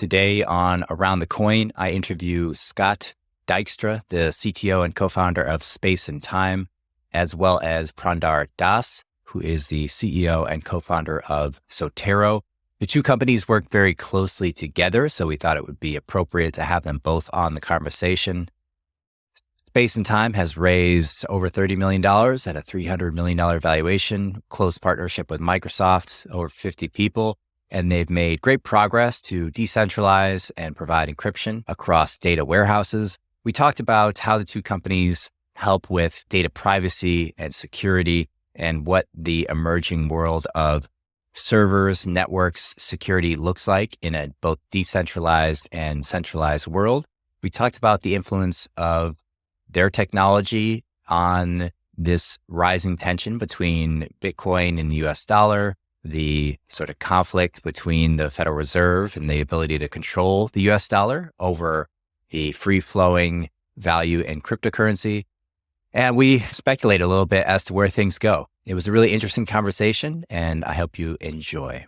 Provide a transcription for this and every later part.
Today on Around the Coin, I interview Scott Dykstra, the CTO and co-founder of Space and Time, as well as Purandar, who is the CEO and co-founder of Sotero. The two companies work very closely together, so we thought it would be appropriate to have them both on the conversation. Space and Time has raised over $30 million at a $300 million valuation, close partnership with Microsoft, over 50 people, and they've made great progress to decentralize and provide encryption across data warehouses. We talked about how the two companies help with data privacy and security and what the emerging world of servers, networks, security looks like in a both decentralized and centralized world. We talked about the influence of their technology on this rising tension between Bitcoin and the US dollar, the sort of conflict between the Federal Reserve and the ability to control the US dollar over the free-flowing value in cryptocurrency. And we speculate a little bit as to where things go. It was a really interesting conversation, and I hope you enjoy.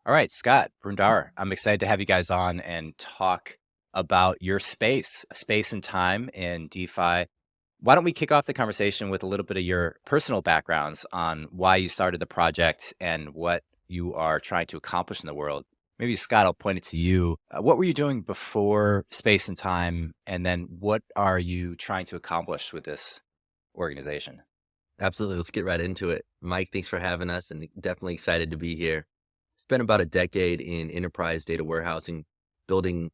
All right, Scott, Purandar, I'm excited to have you guys on and talk about your space and time in DeFi. Why don't we kick off the conversation with a little bit of your personal backgrounds on why you started the project and what you are trying to accomplish in the world? Maybe, Scott, I'll point it to you. What were you doing before Space and Time? And then what are you trying to accomplish with this organization? Absolutely. Let's get right into it. Mike, thanks for having us, and definitely excited to be here. Spent about a decade in enterprise data warehousing, building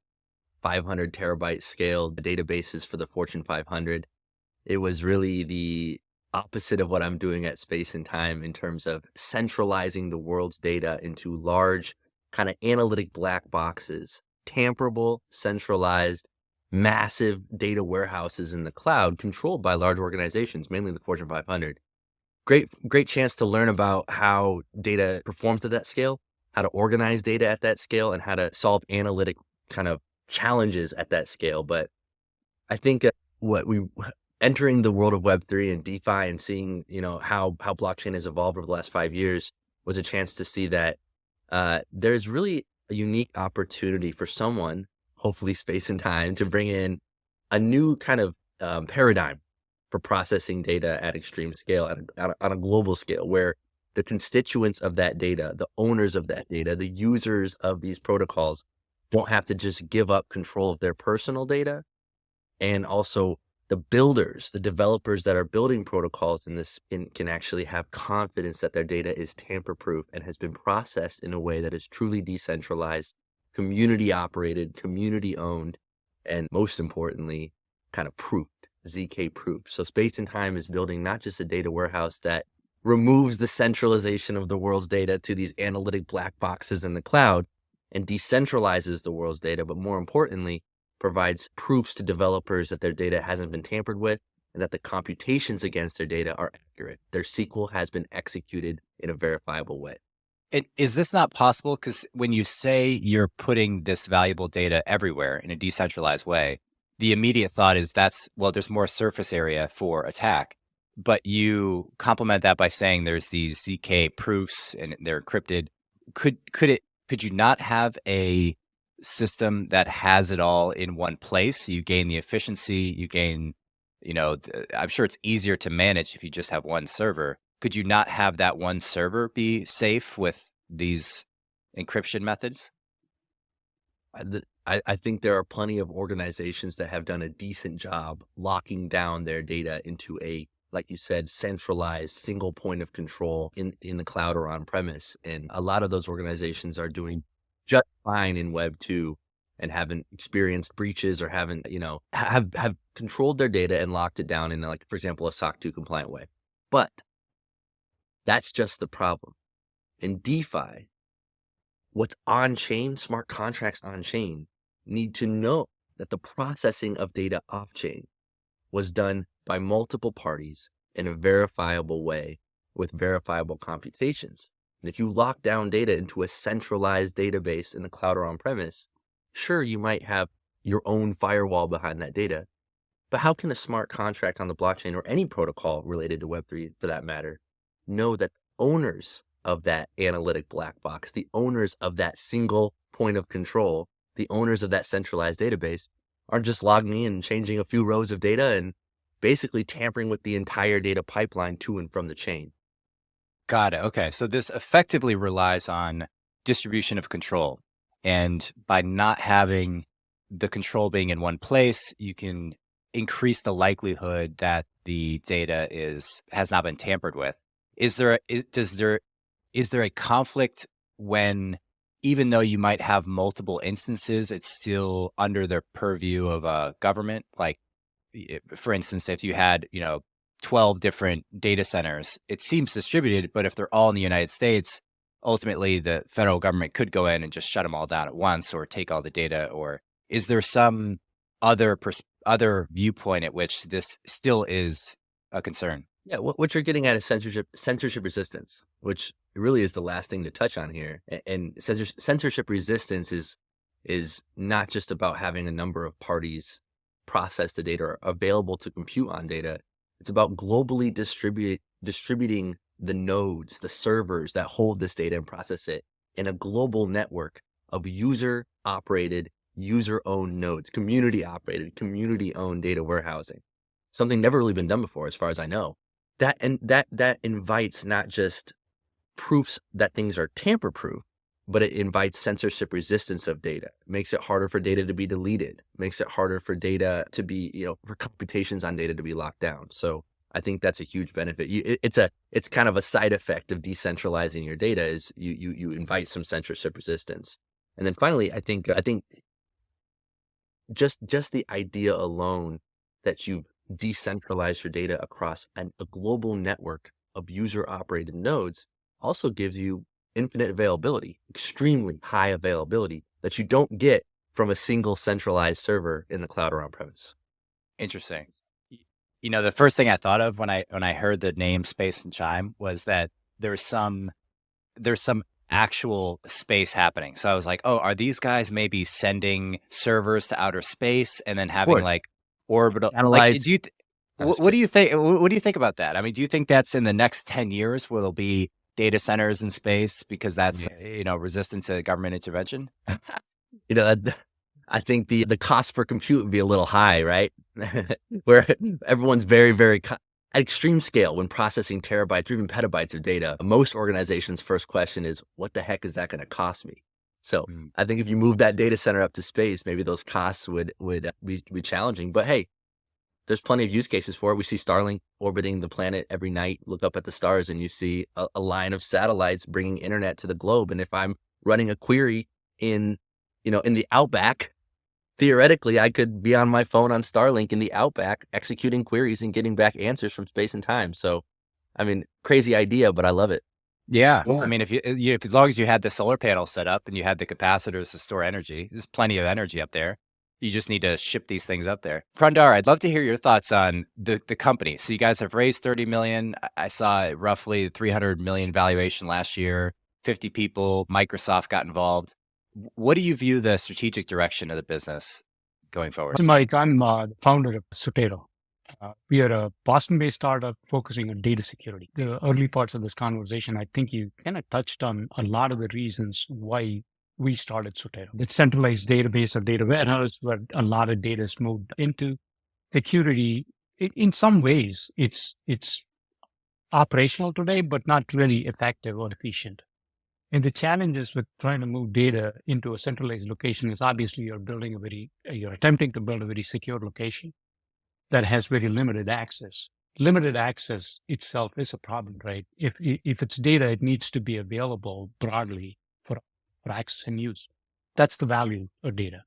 500 terabyte scale databases for the Fortune 500. It was really the opposite of what I'm doing at Space and Time in terms of centralizing the world's data into large kind of analytic black boxes, tamperable, centralized, massive data warehouses in the cloud controlled by large organizations, mainly the Fortune 500. Great chance to learn about how data performs at that scale, how to organize data at that scale, and how to solve analytic kind of challenges at that scale. But I think entering the world of Web3 and DeFi and seeing, how blockchain has evolved over the last 5 years was a chance to see that there's really a unique opportunity for someone, hopefully Space and Time, to bring in a new kind of paradigm for processing data at extreme scale, on a global scale, where the constituents of that data, the owners of that data, the users of these protocols don't have to just give up control of their personal data. And also the builders, the developers that are building protocols in this can actually have confidence that their data is tamper-proof and has been processed in a way that is truly decentralized, community operated, community owned, and most importantly, kind of proofed, ZK proof. So Space and Time is building not just a data warehouse that removes the centralization of the world's data to these analytic black boxes in the cloud and decentralizes the world's data, but more importantly, provides proofs to developers that their data hasn't been tampered with and that the computations against their data are accurate. Their SQL has been executed in a verifiable way. Is this not possible? Because when you say you're putting this valuable data everywhere in a decentralized way, the immediate thought is there's more surface area for attack. But you complement that by saying there's these ZK proofs and they're encrypted. Could you not have a system that has it all in one place? You gain the efficiency, you gain, I'm sure it's easier to manage if you just have one server. Could you not have that one server be safe with these encryption methods? I think there are plenty of organizations that have done a decent job locking down their data into a, like you said, centralized single point of control in the cloud or on premise. And a lot of those organizations are doing just fine in Web 2 and haven't experienced breaches or haven't, have controlled their data and locked it down in, like, for example, a SOC 2 compliant way. But that's just the problem. In DeFi, what's on chain, smart contracts on chain, need to know that the processing of data off chain was done by multiple parties in a verifiable way with verifiable computations. And if you lock down data into a centralized database in the cloud or on premise, sure, you might have your own firewall behind that data, but how can a smart contract on the blockchain or any protocol related to Web3 for that matter know that owners of that analytic black box, the owners of that single point of control, the owners of that centralized database aren't just logging in and changing a few rows of data and basically tampering with the entire data pipeline to and from the chain. Got it. Okay. So this effectively relies on distribution of control. And by not having the control being in one place, you can increase the likelihood that the data has not been tampered with. Is there a conflict when, even though you might have multiple instances, it's still under the purview of a government? Like, for instance, if you had 12 different data centers, it seems distributed, but if they're all in the United States, ultimately the federal government could go in and just shut them all down at once or take all the data. Or is there some other viewpoint at which this still is a concern? Yeah, what you're getting at is censorship resistance, which really is the last thing to touch on here. And censorship resistance is not just about having a number of parties process the data or available to compute on data. It's about globally distributing the nodes, the servers that hold this data and process it in a global network of user-operated, user-owned nodes, community-operated, community-owned data warehousing. Something never really been done before, as far as I know. That invites not just proofs that things are tamper-proof, but it invites censorship resistance of data. It makes it harder for data to be deleted. It makes it harder for data to be, for computations on data to be locked down. So I think that's a huge benefit. It's kind of a side effect of decentralizing your data is you invite some censorship resistance. And then finally, I think just the idea alone that you've decentralized your data across a global network of user-operated nodes also gives you infinite availability, extremely high availability that you don't get from a single centralized server in the cloud or on-premise. Interesting. The first thing I thought of when I heard the name Space and Chime was that there's some actual space happening. So I was like, oh, are these guys maybe sending servers to outer space and then having like orbital Analyze. What do you think? What do you think about that? I mean, do you think that's in the next 10 years where there'll be data centers in space because that's resistant to government intervention? I think the cost per compute would be a little high, right? Where everyone's very, very at extreme scale when processing terabytes or even petabytes of data. Most organizations' first question is, what the heck is that going to cost me? So I think if you move that data center up to space, maybe those costs would be challenging. But hey, there's plenty of use cases for it. We see Starlink orbiting the planet every night, look up at the stars, and you see a line of satellites bringing internet to the globe. And if I'm running a query in the outback, theoretically, I could be on my phone on Starlink in the outback, executing queries and getting back answers from space and time. So, I mean, crazy idea, but I love it. Yeah. I mean, if as long as you had the solar panel set up and you had the capacitors to store energy, there's plenty of energy up there. You just need to ship these things up there. Purandar, I'd love to hear your thoughts on the company. So you guys have raised 30 million. I saw roughly 300 million valuation last year, 50 people, Microsoft got involved. What do you view the strategic direction of the business going forward? So Mike, I'm the founder of Sotero. We are a Boston-based startup focusing on data security. The early parts of this conversation, I think you kind of touched on a lot of the reasons why we started Sotero. The centralized database or data warehouse where a lot of data is moved into. Security, in some ways, it's operational today, but not really effective or efficient. And the challenges with trying to move data into a centralized location is obviously you're attempting to build a very secure location that has very limited access. Limited access itself is a problem, right? If it's data, it needs to be available broadly for access and use. That's the value of data.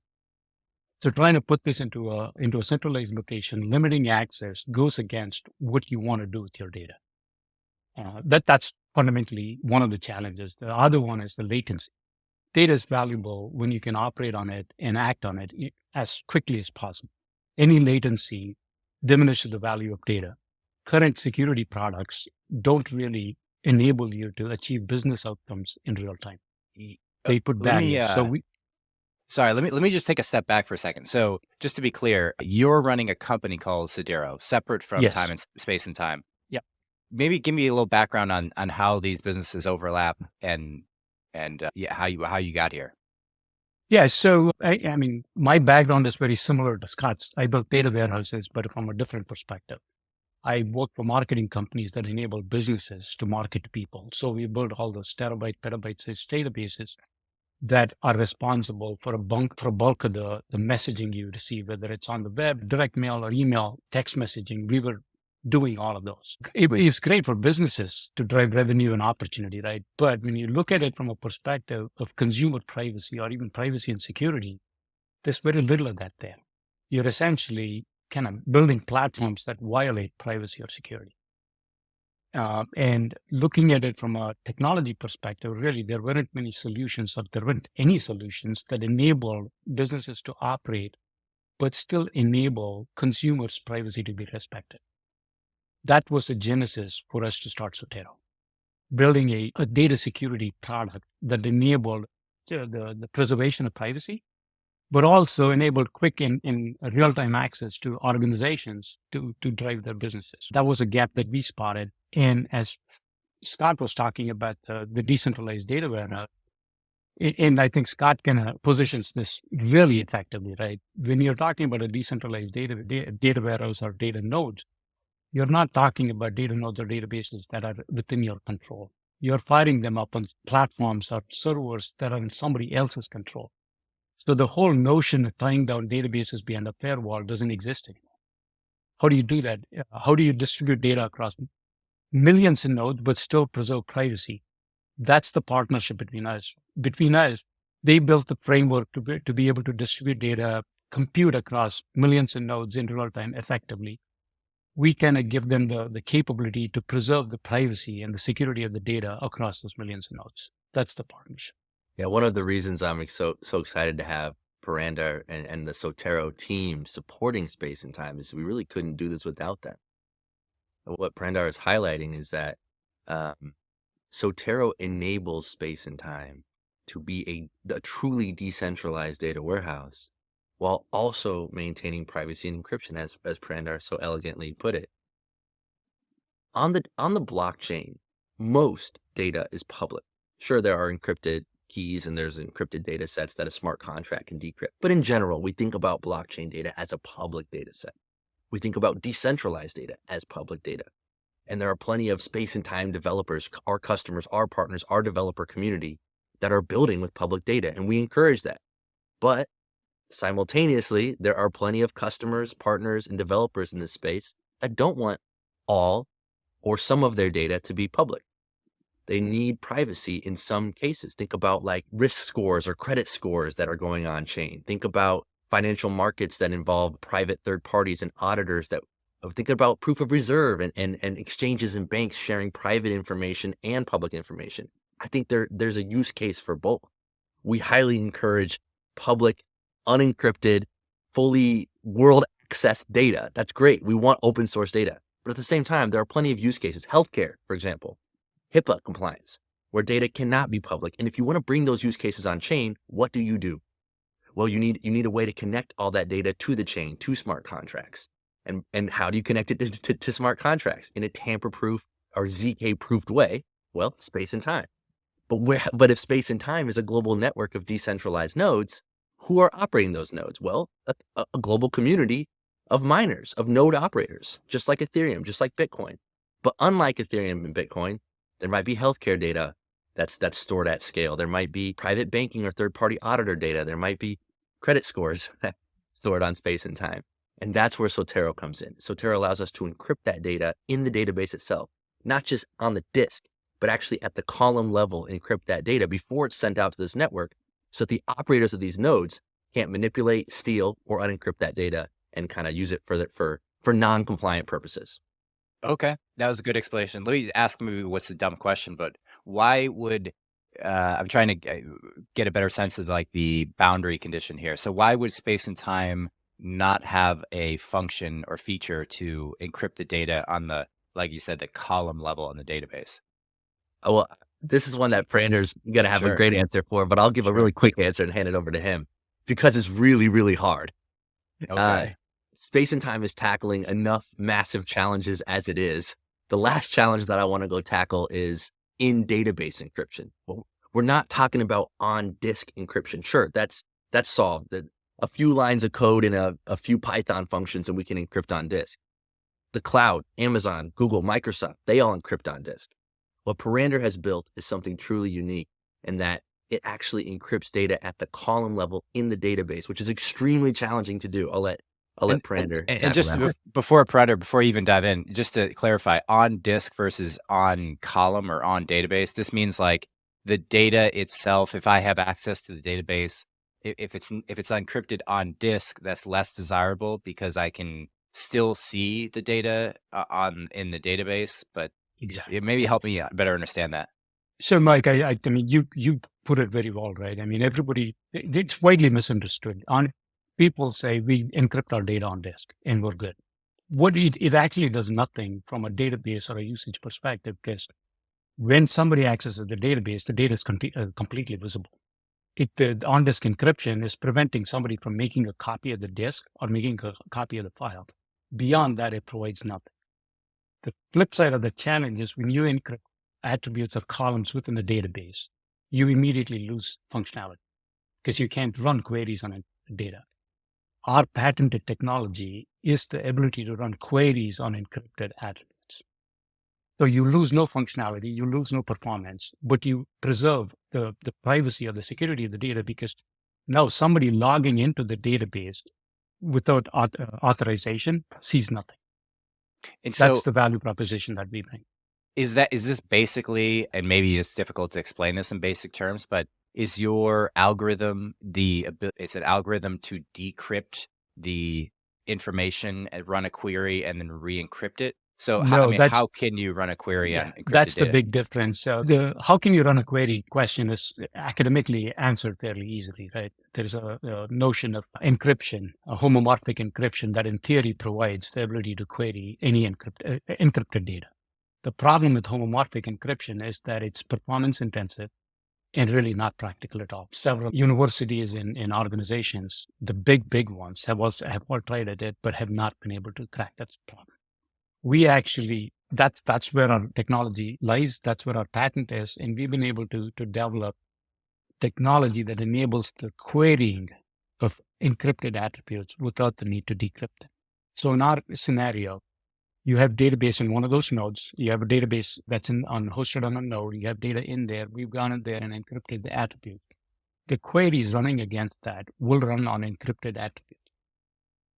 So trying to put this into a centralized location, limiting access goes against what you want to do with your data. That's fundamentally one of the challenges. The other one is the latency. Data is valuable when you can operate on it and act on it as quickly as possible. Any latency diminishes the value of data. Current security products don't really enable you to achieve business outcomes in real time. They put barriers. Sorry, let me just take a step back for a second. So just to be clear, you're running a company called Sotero, separate from Yes. Time and Space and Time. Yeah. maybe give me a little background on how these businesses overlap and how you got here. Yeah, so I mean, my background is very similar to Scott's. I built data warehouses, but from a different perspective. I work for marketing companies that enable businesses to market to people. So we build all those petabyte size databases that are responsible for a bulk of the messaging you receive, whether it's on the web, direct mail or email, text messaging. We were doing all of those. It's great for businesses to drive revenue and opportunity, right? But when you look at it from a perspective of consumer privacy or even privacy and security, there's very little of that there. You're essentially kind of building platforms that violate privacy or security. And looking at it from a technology perspective, really, there weren't many solutions, or there weren't any solutions that enable businesses to operate, but still enable consumers' privacy to be respected. That was the genesis for us to start Sotero, building a data security product that enabled the preservation of privacy, but also enabled quick and real-time access to organizations to drive their businesses. That was a gap that we spotted. And as Scott was talking about the decentralized data warehouse, and I think Scott kind of positions this really effectively, right? When you're talking about a decentralized data warehouse or data nodes, you're not talking about data nodes or databases that are within your control. You're firing them up on platforms or servers that are in somebody else's control. So the whole notion of tying down databases behind a firewall doesn't exist anymore. How do you do that? How do you distribute data across millions of nodes, but still preserve privacy? That's the partnership between us. They built the framework to be able to distribute data, compute across millions of nodes in real time effectively. We kind of give them the capability to preserve the privacy and the security of the data across those millions of nodes. That's the partnership. Yeah, one of the reasons I'm so excited to have Purandar and the Sotero team supporting Space and Time is we really couldn't do this without them. What Purandar is highlighting is that Sotero enables Space and Time to be a truly decentralized data warehouse while also maintaining privacy and encryption, as Purandar so elegantly put it. On the blockchain, most data is public. Sure, there are encrypted keys and there's encrypted data sets that a smart contract can decrypt. But in general, we think about blockchain data as a public data set. We think about decentralized data as public data. And there are plenty of Space and Time developers, our customers, our partners, our developer community that are building with public data. And we encourage that. But simultaneously, there are plenty of customers, partners, and developers in this space that don't want all or some of their data to be public. They need privacy in some cases. Think about like risk scores or credit scores that are going on chain. Think about financial markets that involve private third parties and auditors think about proof of reserve and exchanges and banks sharing private information and public information. I think there's a use case for both. We highly encourage public, unencrypted, fully world access data. That's great. We want open source data. But at the same time, there are plenty of use cases. Healthcare, for example, HIPAA compliance, where data cannot be public. And if you want to bring those use cases on chain, what do? Well, you need a way to connect all that data to the chain, to smart contracts. And how do you connect it to smart contracts? In a tamper-proof or ZK-proofed way? Well, Space and Time. But if Space and Time is a global network of decentralized nodes, who are operating those nodes? Well, a global community of miners, of node operators, just like Ethereum, just like Bitcoin. But unlike Ethereum and Bitcoin, there might be healthcare data that's stored at scale. There might be private banking or third-party auditor data. There might be credit scores stored on Space and Time. And that's where Sotero comes in. Sotero allows us to encrypt that data in the database itself, not just on the disk, but actually at the column level, encrypt that data before it's sent out to this network so that the operators of these nodes can't manipulate, steal, or unencrypt that data and kind of use it for non-compliant purposes. Okay, that was a good explanation. Let me ask maybe what's a dumb question, but why would I'm trying to get a better sense of like the boundary condition here. So why would Space and Time not have a function or feature to encrypt the data on the, like you said, the column level in the database? Oh, well, this is one that Purandar's going to have a great answer for, but I'll give a really quick answer and hand it over to him because it's really, really hard. Okay. Space and Time is tackling enough massive challenges as it is The last challenge that I want to go tackle is in database encryption. Well, we're not talking about on disk encryption. Sure, that's solved. A few lines of code and a few Python functions and we can encrypt on disk. The cloud, Amazon, Google, Microsoft, they all encrypt on disk. What Purandar has built is something truly unique in that it actually encrypts data at the column level in the database, which is extremely challenging to do. I'll let Purandar And tackle just that. before you even dive in, just to clarify, on disk versus on column or on database, this means like the data itself. If I have access to the database, if it's encrypted on disk, that's less desirable because I can still see the data in the database. But Exactly. it maybe help me better understand that. So, Mike, I mean, you put it very well, right? I mean, it's widely misunderstood. People say we encrypt our data on disk and we're good. It actually does nothing from a database or a usage perspective, because when somebody accesses the database, the data is completely visible. The on-disk encryption is preventing somebody from making a copy of the disk or making a copy of the file. Beyond that, it provides nothing. The flip side of the challenge is when you encrypt attributes or columns within the database, you immediately lose functionality because you can't run queries on data. Our patented technology is the ability to run queries on encrypted attributes. So you lose no functionality, you lose no performance, but you preserve the privacy or the security of the data, because now somebody logging into the database without authorization sees nothing. And That's so, the value proposition that we bring. is this basically, and maybe it's difficult to explain this in basic terms, but is your algorithm it's an algorithm to decrypt the information and run a query and then re-encrypt it? So No, how can you run a query on encrypted that's the data? big difference. The how can you run a query question is academically answered fairly easily, right? There's a notion of encryption, a homomorphic encryption that in theory provides the ability to query any encrypted data. The problem with homomorphic encryption is that it's performance intensive and really not practical at all. Several universities and organizations, the big ones, have all tried it, but have not been able to crack that problem. We actually, that's where our technology lies. That's where our patent is. And we've been able to develop technology that enables the querying of encrypted attributes without the need to decrypt them. So in our scenario, you have database in one of those nodes. You have a database that's hosted on a node. You have data in there. We've gone in there and encrypted the attribute. The queries running against that will run on encrypted attribute.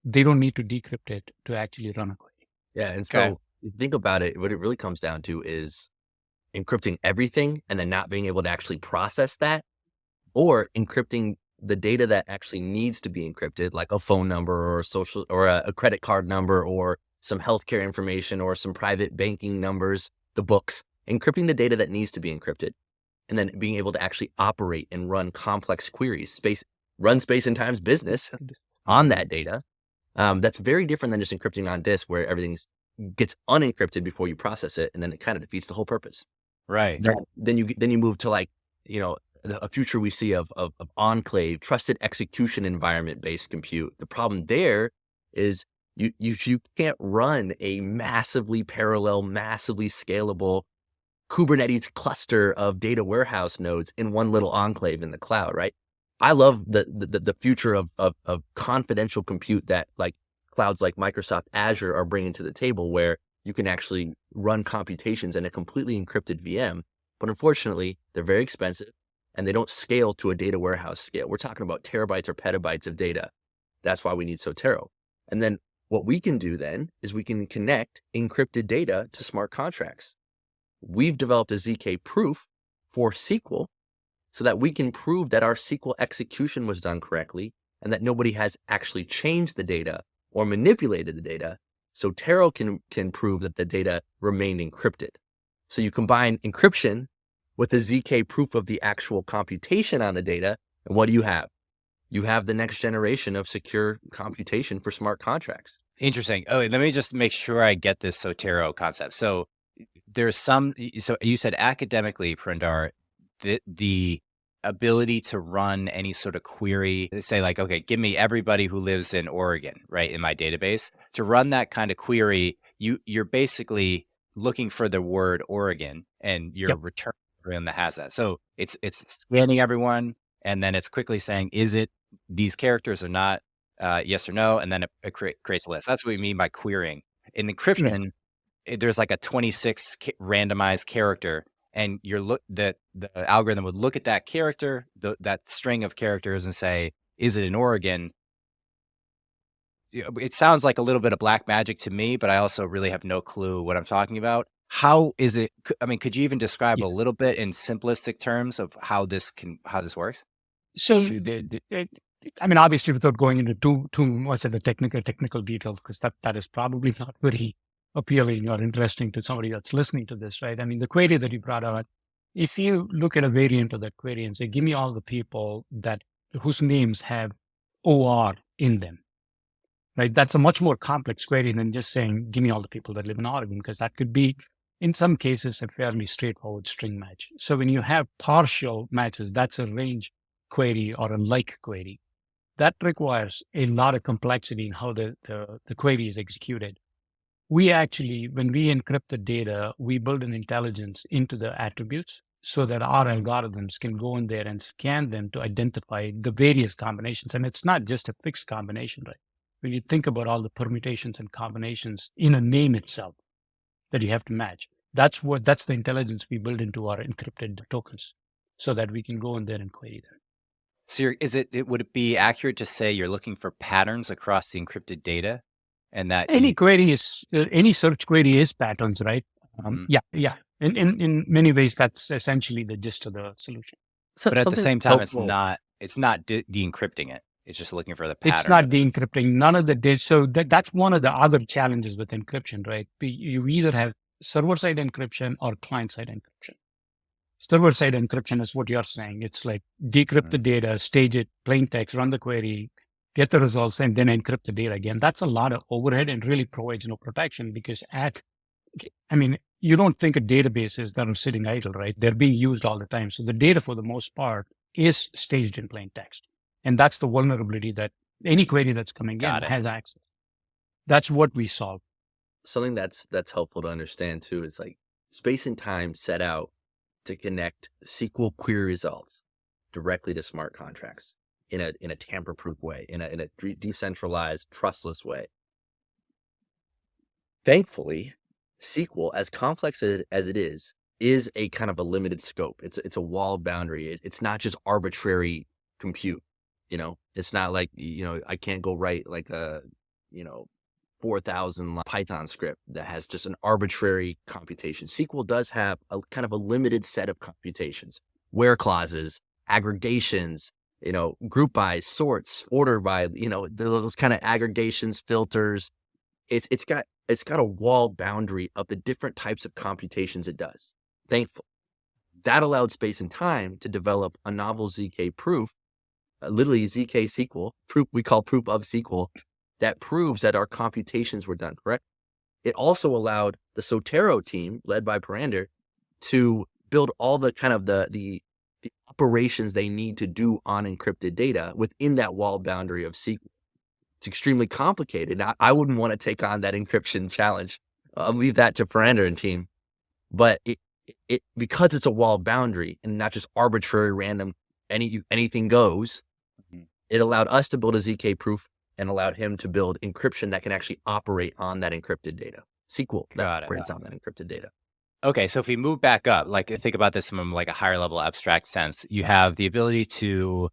They don't need to decrypt it to actually run a query. Yeah, and so you think about it, what it really comes down to is encrypting everything and then not being able to actually process that, or encrypting the data that actually needs to be encrypted, like a phone number or a credit card number or some healthcare information or some private banking numbers, the books, encrypting the data that needs to be encrypted, and then being able to actually operate and run complex queries, run space and time's business on that data. That's very different than just encrypting on disk, where everything gets unencrypted before you process it, and then it kind of defeats the whole purpose. Right. Then you move to, like, a future we see of enclave, trusted execution environment based compute. The problem there is you can't run a massively parallel, massively scalable Kubernetes cluster of data warehouse nodes in one little enclave in the cloud, right? I love the future of confidential compute that, like, clouds like Microsoft Azure are bringing to the table, where you can actually run computations in a completely encrypted VM. But unfortunately, they're very expensive and they don't scale to a data warehouse scale. We're talking about terabytes or petabytes of data. That's why we need Sotero. And then what we can do then is we can connect encrypted data to smart contracts. We've developed a ZK proof for SQL so that we can prove that our SQL execution was done correctly and that nobody has actually changed the data or manipulated the data. Sotero can prove that the data remained encrypted. So you combine encryption with a ZK proof of the actual computation on the data, and what do you have? You have the next generation of secure computation for smart contracts. Interesting. Oh, let me just make sure I get this Sotero concept. So so you said academically, Purandar, the ability to run any sort of query, say like, okay, give me everybody who lives in Oregon, right, in my database. To run that kind of query, you're basically looking for the word Oregon, and your Yep. return program that has that. So it's scanning everyone, and then it's quickly saying, is it these characters or not? Yes or no, and then it creates a list. That's what we mean by querying. In Yeah. encryption, there's like a 26 randomized character, and the algorithm would look at that character, that string of characters, and say, is it an Oregon? It sounds like a little bit of black magic to me, but I also really have no clue what I'm talking about. How is it? I mean, could you even describe Yeah. a little bit in simplistic terms of how this works? So, I mean, obviously, without going into too much of the technical details, because that is probably not very appealing or interesting to somebody that's listening to this, right? I mean, the query that you brought out, if you look at a variant of that query and say, give me all the people whose names have OR in them, right? That's a much more complex query than just saying, give me all the people that live in Oregon, because that could be, in some cases, a fairly straightforward string match. So when you have partial matches, that's a range query or a like query. That requires a lot of complexity in how the query is executed. We actually, when we encrypt the data, we build an intelligence into the attributes so that our algorithms can go in there and scan them to identify the various combinations. And it's not just a fixed combination, right? When you think about all the permutations and combinations in a name itself that you have to match, that's the intelligence we build into our encrypted tokens so that we can go in there and query them. So would it be accurate to say you're looking for patterns across the encrypted data, and that Any search query is patterns, right? Mhm. Yeah. In many ways, that's essentially the gist of the solution. But at the Something same time, helpful. it's not de-encrypting it. It's just looking for the It's pattern not of it. de-encrypting none of the data. So that's one of the other challenges with encryption, right? You either have server-side encryption or client-side encryption. Server-side encryption is what you're saying. It's like decrypt the data, stage it, plain text, run the query, get the results, and then encrypt the data again. That's a lot of overhead and really provides no protection because you don't think of databases that are sitting idle, right? They're being used all the time. So the data, for the most part, is staged in plain text. And that's the vulnerability that any query that's coming in Got it. has access. That's what we solve. Something that's helpful to understand too is like Space and Time set out to connect SQL query results directly to smart contracts in a tamper-proof way, in a decentralized, trustless way. Thankfully, SQL, as complex as it is a kind of a limited scope. It's a walled boundary. It's not just arbitrary compute. It's not like, I can't go write like a, 4,000 Python script that has just an arbitrary computation. SQL does have a kind of a limited set of computations, where clauses, aggregations, group by, sorts, order by, those kind of aggregations, filters. It's got a walled boundary of the different types of computations it does. Thankfully, that allowed Space and Time to develop a novel ZK proof, literally ZK SQL proof. We call proof of SQL, that proves that our computations were done correct. It also allowed the Sotero team, led by Purandar, to build all the kind of the operations they need to do on encrypted data within that walled boundary of SQL. It's extremely complicated. I wouldn't want to take on that encryption challenge. I'll leave that to Purandar and team. But it because it's a walled boundary and not just arbitrary, random, anything goes, it allowed us to build a ZK proof and allowed him to build encryption that can actually operate on that encrypted data. SQL that operates on that encrypted data. Okay, so if we move back up, like think about this from like a higher level abstract sense, you have the ability to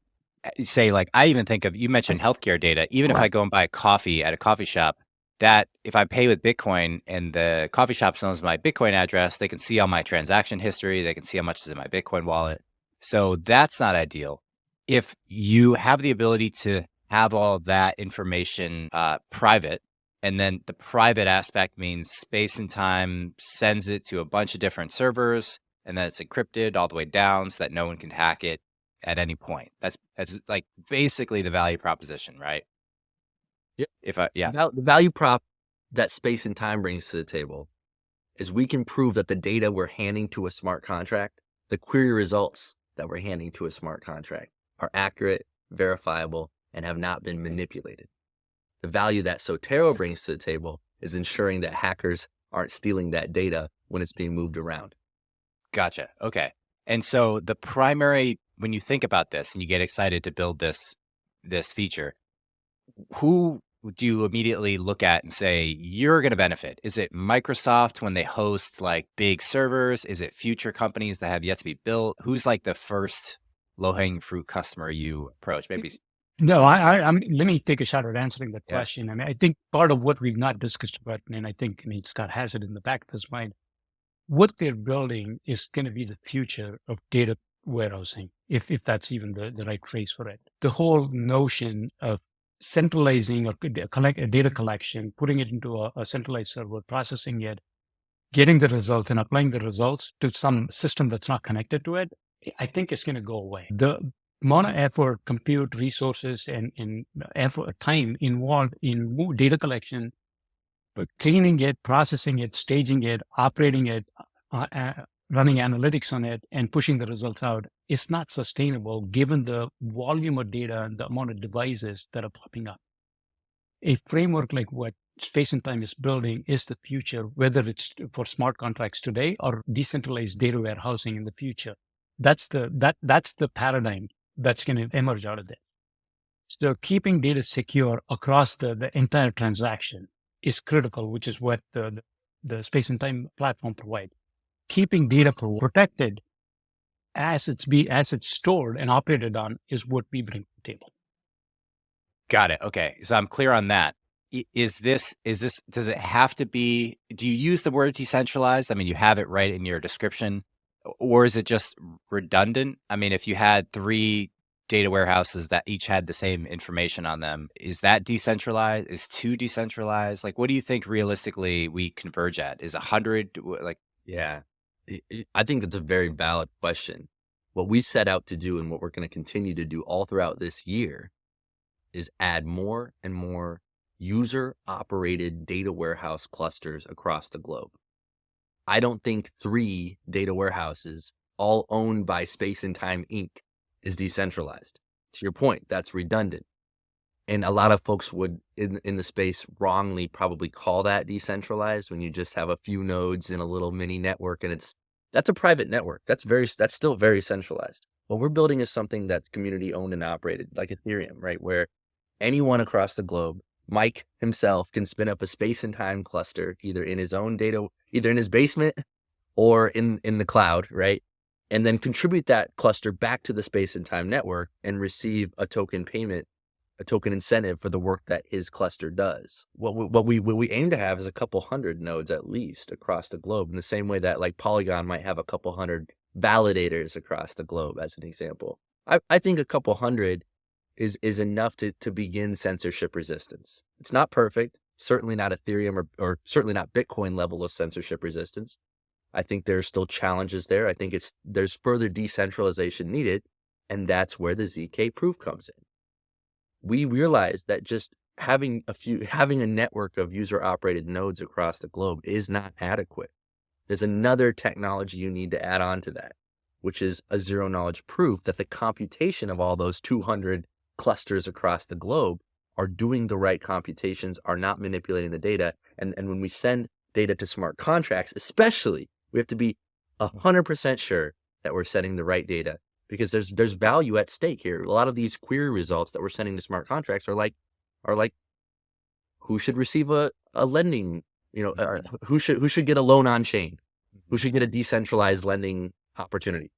say, like, I even think of, you mentioned healthcare data. Even if I go and buy coffee at a coffee shop, that if I pay with Bitcoin and the coffee shop knows my Bitcoin address, they can see all my transaction history. They can see how much is in my Bitcoin wallet. So that's not ideal. If you have the ability to have all that information private, and then the private aspect means Space and Time sends it to a bunch of different servers, and then it's encrypted all the way down so that no one can hack it at any point. That's like basically the value proposition, right? The value prop that Space and Time brings to the table is we can prove that the data we're handing to a smart contract, the query results that we're handing to a smart contract, are accurate, verifiable, and have not been manipulated. The value that Sotero brings to the table is ensuring that hackers aren't stealing that data when it's being moved around. Gotcha. Okay. And so the primary, when you think about this and you get excited to build this feature, who do you immediately look at and say, you're going to benefit? Is it Microsoft when they host like big servers? Is it future companies that have yet to be built? Who's like the first low-hanging fruit customer you approach? Maybe. No, let me take a shot at answering that question. I mean, I think part of what we've not discussed about, and I mean, Scott has it in the back of his mind, what they're building is going to be the future of data warehousing, if that's even the right phrase for it. The whole notion of centralizing or data collection, putting it into a centralized server, processing it, getting the results and applying the results to some system that's not connected to it, I think it's going to go away. The amount of effort, compute, resources, and effort, time involved in data collection, but cleaning it, processing it, staging it, operating it, running analytics on it, and pushing the results out is not sustainable given the volume of data and the amount of devices that are popping up. A framework like what Space and Time is building is the future, whether it's for smart contracts today or decentralized data warehousing in the future. That's the paradigm that's going to emerge out of there. So keeping data secure across the entire transaction is critical, which is what the Space and Time platform provides. Keeping data protected as it's stored and operated on is what we bring to the table. Got it. Okay. So I'm clear on that. Does it have to be, do you use the word decentralized? I mean, you have it right in your description, or is it just redundant? I mean, if you had 3 data warehouses that each had the same information on them, is that decentralized? Is 2 decentralized? Like, what do you think realistically we converge at? Is 100 like? Yeah, I think that's a very valid question. What we set out to do and what we're going to continue to do all throughout this year is add more and more user-operated data warehouse clusters across the globe. I don't think 3 data warehouses, all owned by Space and Time Inc., is decentralized. To your point, that's redundant. And a lot of folks would, in the space, wrongly probably call that decentralized when you just have a few nodes in a little mini network, and that's a private network. That's still very centralized. What we're building is something that's community owned and operated, like Ethereum, right? Where anyone across the globe, Mike himself, can spin up a Space and Time cluster, either in his own data, either in his basement or in the cloud, right? And then contribute that cluster back to the Space and Time network and receive a token payment, a token incentive for the work that his cluster does. What we aim to have is a couple hundred nodes at least across the globe, in the same way that like Polygon might have a couple hundred validators across the globe, as an example. I think a couple hundred is enough to begin censorship resistance. It's not perfect, certainly not Ethereum or certainly not Bitcoin level of censorship resistance. I think there's still challenges there. I think there's further decentralization needed, and that's where the ZK proof comes in. We realize that just having a network of user-operated nodes across the globe is not adequate. There's another technology you need to add on to that, which is a zero-knowledge proof that the computation of all those 200 clusters across the globe are doing the right computations, are not manipulating the data. And when we send data to smart contracts, especially, we have to be 100% sure that we're sending the right data, because there's value at stake here. A lot of these query results that we're sending to smart contracts are like who should receive a lending, or who should get a loan on chain, who should get a decentralized lending opportunity.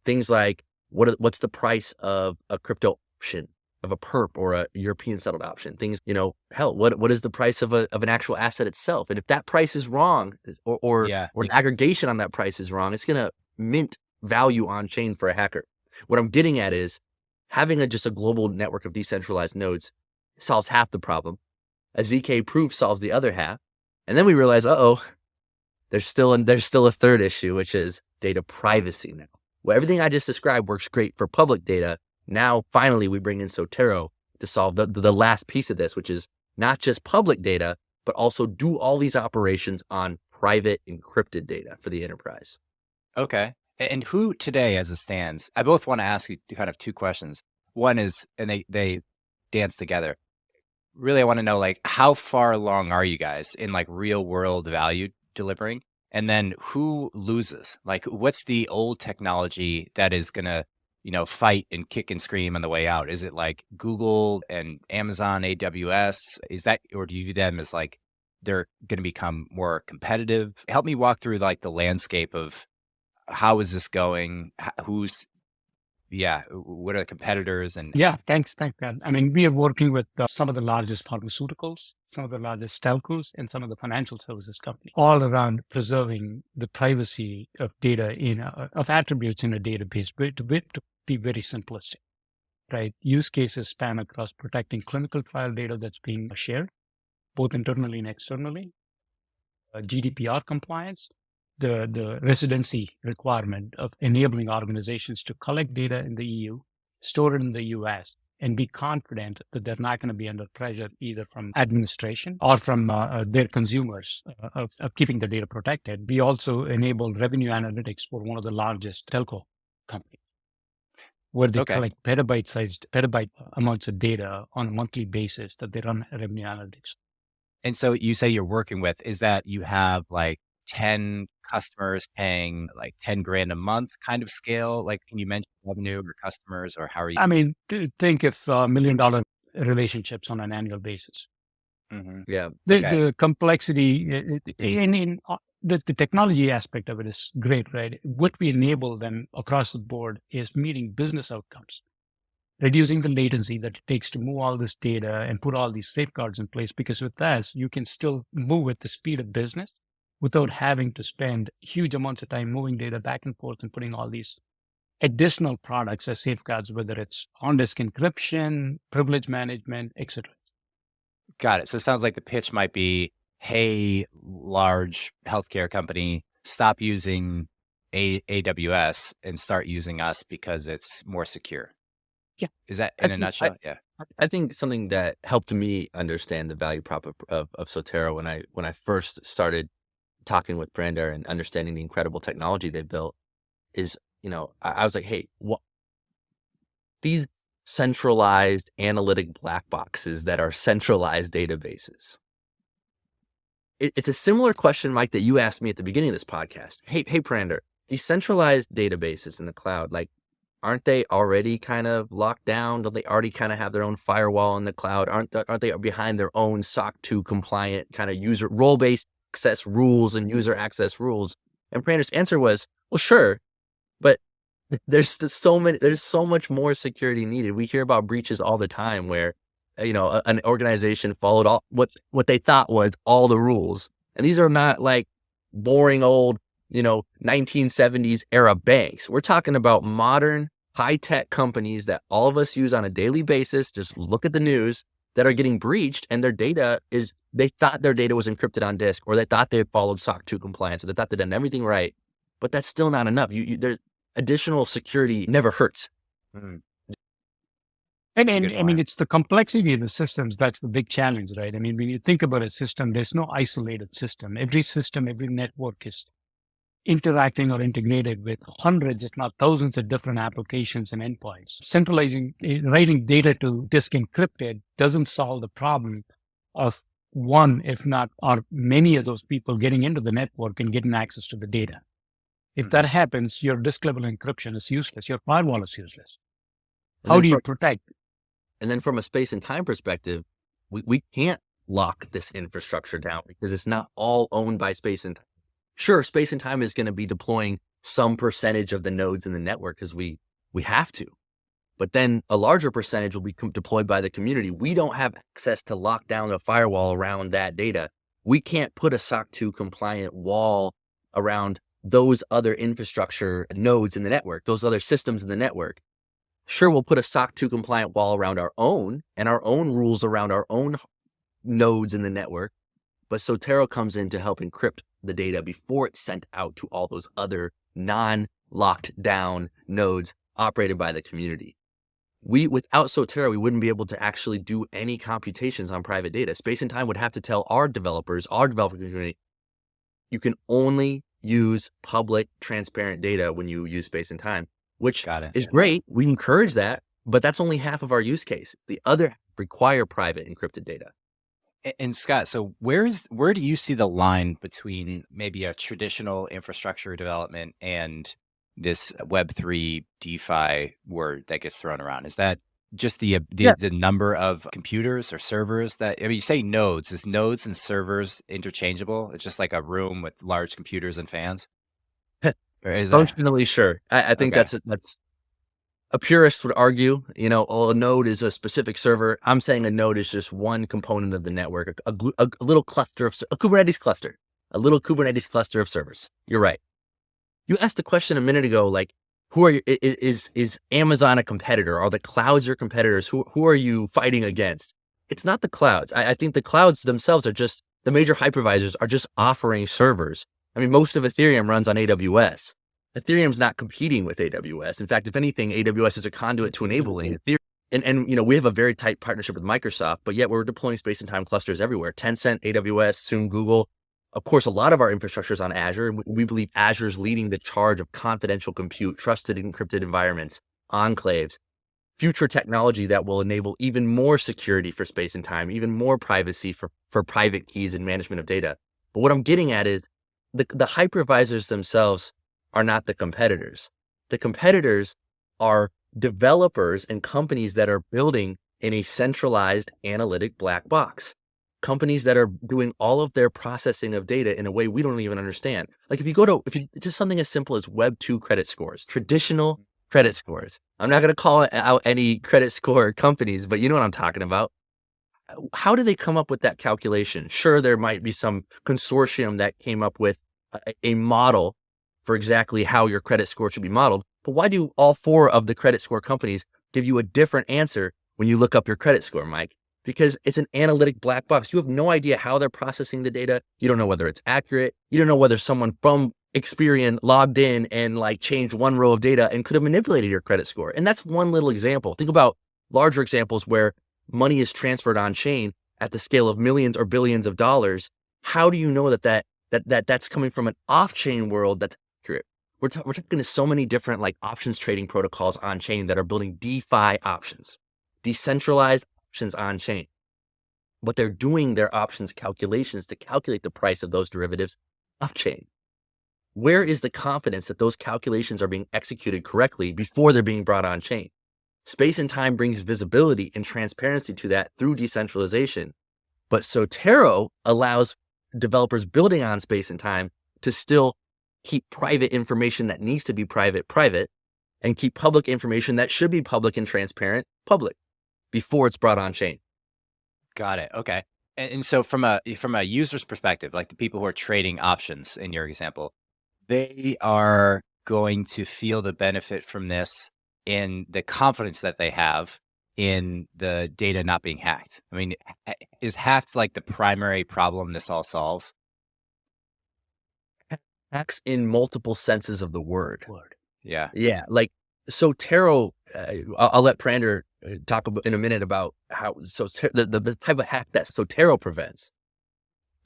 Things like what's the price of a crypto option, of a perp or a European settled option. Things, hell, what is the price of an actual asset itself? And if that price is wrong, or an aggregation on that price is wrong, it's gonna mint value on chain for a hacker. What I'm getting at is having just a global network of decentralized nodes solves half the problem. A ZK proof solves the other half. And then we realize, there's still a third issue, which is data privacy now. Well, everything I just described works great for public data. Now, finally, we bring in Sotero to solve the last piece of this, which is not just public data, but also do all these operations on private encrypted data for the enterprise. Okay. And who today, as it stands, I both want to ask you kind of 2 questions. One is, and they dance together. Really, I want to know, like, how far along are you guys in like real world value delivering? And then who loses? Like, what's the old technology that is going to, fight and kick and scream on the way out? Is it like Google and Amazon, AWS? Is that, or do you view them as like they're going to become more competitive? Help me walk through like the landscape of how is this going? What are the competitors? And Yeah, thanks, Pat. I mean, we are working with some of the largest pharmaceuticals, some of the largest telcos, and some of the financial services companies, all around preserving the privacy of data of attributes in a database, but to be very simplistic, right? Use cases span across protecting clinical trial data that's being shared, both internally and externally, GDPR compliance, the residency requirement of enabling organizations to collect data in the EU, store it in the US, and be confident that they're not going to be under pressure either from administration or from their consumers of keeping the data protected. We also enable revenue analytics for one of the largest telco companies, where they collect petabyte amounts of data on a monthly basis that they run revenue analytics. And so you say you're working with, is that you have like 10 customers paying like 10 grand a month kind of scale? Like, can you mention revenue or customers, or how are you? I mean, think of $1 million relationships on an annual basis. Yeah. The complexity the technology aspect of it is great, right? What we enable them across the board is meeting business outcomes, reducing the latency that it takes to move all this data and put all these safeguards in place. Because with that, you can still move at the speed of business without having to spend huge amounts of time moving data back and forth and putting all these additional products as safeguards, whether it's on-disk encryption, privilege management, etc. Got it. So it sounds like the pitch might be, hey, large healthcare company, stop using AWS and start using us because it's more secure. Yeah. Is that in a nutshell? Yeah. I think something that helped me understand the value prop of Sotero when I first started talking with Purandar and understanding the incredible technology they built is, I was like, hey, these centralized analytic black boxes that are centralized databases. It's a similar question, Mike, that you asked me at the beginning of this podcast. Hey, Purandar, these centralized databases in the cloud, like, aren't they already kind of locked down? Don't they already kind of have their own firewall in the cloud? Aren't they behind their own SOC 2 compliant kind of user role-based access rules and user access rules? And Purandar's answer was, well, sure, but there's so much more security needed. We hear about breaches all the time where, an organization followed all what they thought was all the rules. And these are not like boring old, 1970s era banks. We're talking about modern high-tech companies that all of us use on a daily basis. Just look at the news, that are getting breached, and their data they thought their data was encrypted on disk, or they thought they had followed SOC 2 compliance, or they thought they'd done everything right. But that's still not enough. There's additional security never hurts. And I mean, it's the complexity of the systems that's the big challenge, right? I mean, when you think about a system, there's no isolated system. Every system, every network is interacting or integrated with hundreds, if not thousands, of different applications and endpoints. Writing data to disk encrypted doesn't solve the problem of one, if not, or many of those people getting into the network and getting access to the data. If that happens, your disk level encryption is useless. Your firewall is useless. How do you protect? And then from a space and time perspective, we can't lock this infrastructure down because it's not all owned by space and time. Sure, space and time is going to be deploying some percentage of the nodes in the network because we have to. But then a larger percentage will be deployed by the community. We don't have access to lock down a firewall around that data. We can't put a SOC 2 compliant wall around those other infrastructure nodes in the network, those other systems in the network. Sure, we'll put a SOC 2 compliant wall around our own and our own rules around our own nodes in the network. But Sotero comes in to help encrypt the data before it's sent out to all those other non-locked down nodes operated by the community. Without Sotero, we wouldn't be able to actually do any computations on private data. Space and Time would have to tell our developer community, you can only use public, transparent data when you use Space and Time, which is great. We encourage that, but that's only half of our use cases. The other require private encrypted data. And Scott, so where do you see the line between maybe a traditional infrastructure development and this Web3 DeFi word that gets thrown around? Is that just the number of computers or servers that, I mean, you say nodes, is nodes and servers interchangeable? It's just like a room with large computers and fans? Or is that Functionally, sure. I think okay? that's a purist would argue, a node is a specific server. I'm saying a node is just one component of the network, a little cluster a Kubernetes cluster, a little Kubernetes cluster of servers. You're right. You asked the question a minute ago, like, who are you? Is Amazon a competitor? Are the clouds your competitors? Who are you fighting against? It's not the clouds. I think the clouds themselves are just, the major hypervisors are just offering servers. I mean, most of Ethereum runs on AWS. Ethereum's not competing with AWS. In fact, if anything, AWS is a conduit to enabling Ethereum. And we have a very tight partnership with Microsoft, but yet we're deploying space and time clusters everywhere. Tencent, AWS, soon Google. Of course, a lot of our infrastructure is on Azure. We believe Azure is leading the charge of confidential compute, trusted encrypted environments, enclaves, future technology that will enable even more security for space and time, even more privacy for private keys and management of data. But what I'm getting at is the hypervisors themselves are not the competitors. The competitors are developers and companies that are building in a centralized analytic black box. Companies that are doing all of their processing of data in a way we don't even understand. Like if you just something as simple as Web 2 credit scores, traditional credit scores. I'm not going to call out any credit score companies, but you know what I'm talking about. How do they come up with that calculation? Sure, there might be some consortium that came up with a model for exactly how your credit score should be modeled. But why do all four of the credit score companies give you a different answer when you look up your credit score, Mike? Because it's an analytic black box. You have no idea how they're processing the data. You don't know whether it's accurate. You don't know whether someone from Experian logged in and like changed one row of data and could have manipulated your credit score. And that's one little example. Think about larger examples where money is transferred on chain at the scale of millions or billions of dollars. How do you know that's coming from an off-chain world that's accurate? We're talking to so many different like options trading protocols on chain that are building DeFi options, decentralized options on chain. But they're doing their options calculations to calculate the price of those derivatives off chain. Where is the confidence that those calculations are being executed correctly before they're being brought on chain? Space and time brings visibility and transparency to that through decentralization. But Sotero allows developers building on space and time to still keep private information that needs to be private, and keep public information that should be public and transparent, public, before it's brought on chain. Got it. Okay. And so from a user's perspective, like the people who are trading options in your example, they are going to feel the benefit from this in the confidence that they have in the data not being hacked. I mean, is hacked like the primary problem this all solves? Hacks in multiple senses of the word. Yeah. Yeah. Like Sotero, I'll let Purandar talk in a minute about how the type of hack that Sotero prevents.